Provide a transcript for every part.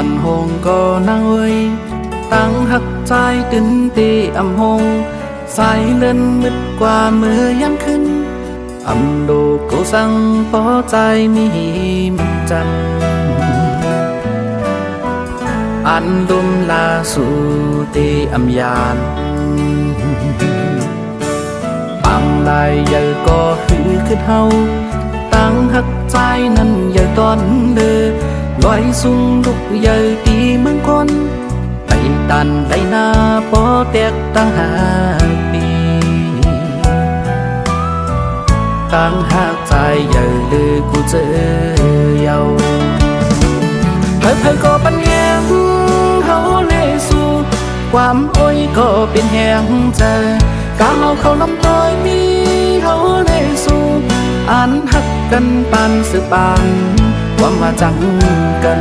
อนหงก็นั่งเว้ยตั้งหักใจตื่นตีอำหงสายเล่นมืดกว่าเมื่อยามขึ้นอำดูกูสั่งพอใจมีมจันอันดุมลาสู่ตีอำยานปังลายใหญ่ก็หือขึ้นเฮาตั้งหักใจนั้นใหญ่ตอนเดือลอยสูงลุกใหญ่ตีเมืองคนไปตันได้หน้าพอแตกตั้งหาปีตั้งหักใจใหญ่เลยกูเจอเยาเผยก็ปัญญาเฮาเลยสู่ความโอ้ยก็เป็นแหงใจกาเขาลำต้อยมีเฮาเลยสู่อันหักกันปานสืบปานความว่าจังกัน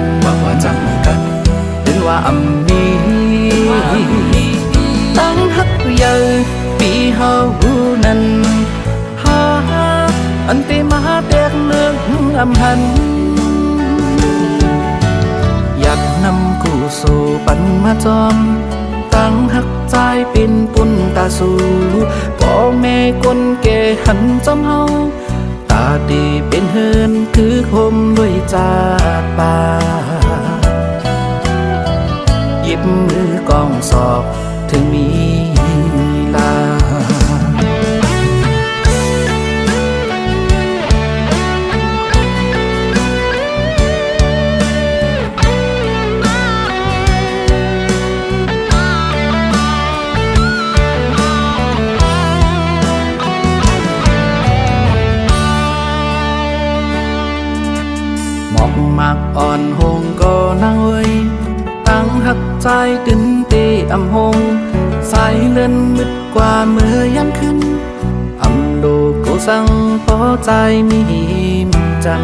ถึงว่าอำมีตั้งหักใหญ่ปีเฮานั้นอันตีมาแตกเนื้ออำหันอยากนำกูสู่ปันมาจอมตั้งหักใจเป็นปุ่นตาสู่พ่อแม่คนแก่หันจอมเฮาตาดีเป็นเฮือนคือคมด้วยจาดป่าหยิบมือกองสอบถึงมีลามักอ่อนหงก็นั่งเว้ยตั้งหักใจตื่นตีอำหงสายเล่นมืดกว่าเมื่อยามขึ้นอำดูกูสั่งพอใจมีมจัน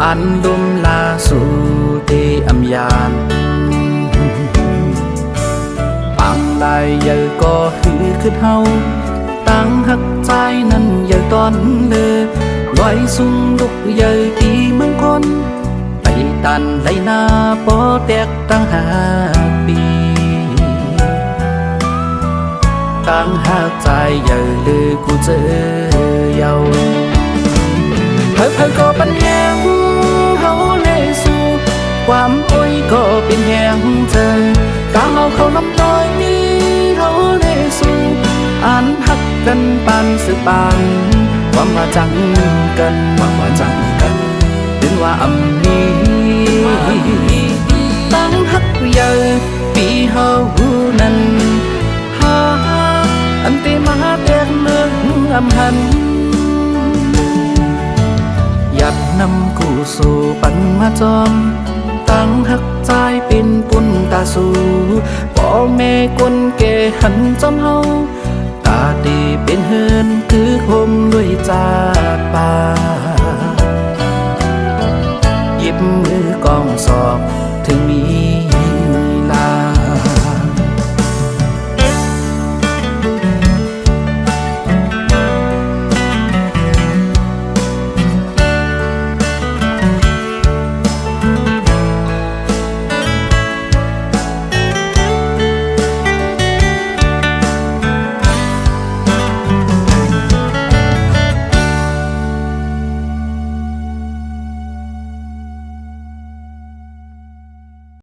อันดุมลาสู่ตีอำยานปังได้ใหญ่ก็หือขึ้นเฮาตั้งหักใจนั้นใหญ่ตอนเลือลอยสูงลุกใหญ่ตีเมืองคนไปตันไหลหน้าปอแตกตั้งหาปีตั้งหาใจใหญ่เลยกูเจอเยาเผยก็ปัญญาเฮาเลยสู่ความโอ้ยก็เป็นแหงเธอกาเขาลำต้อยมีเฮาเลยสู่อันหักกันปานสืบปานความว่าจังกันถึงว่าอำมีตั้งหักใหญ่ปีเฮานั้นอันตีมาแตกเนื้ออำหันอยากนำกูสู่ปันมาจอมตั้งหักใจเป็นปุ่นตาสู่พ่อแม่คนแก่หันจอมเฮาตาดีเป็นเฮือนคือคมด้วยจาดป่า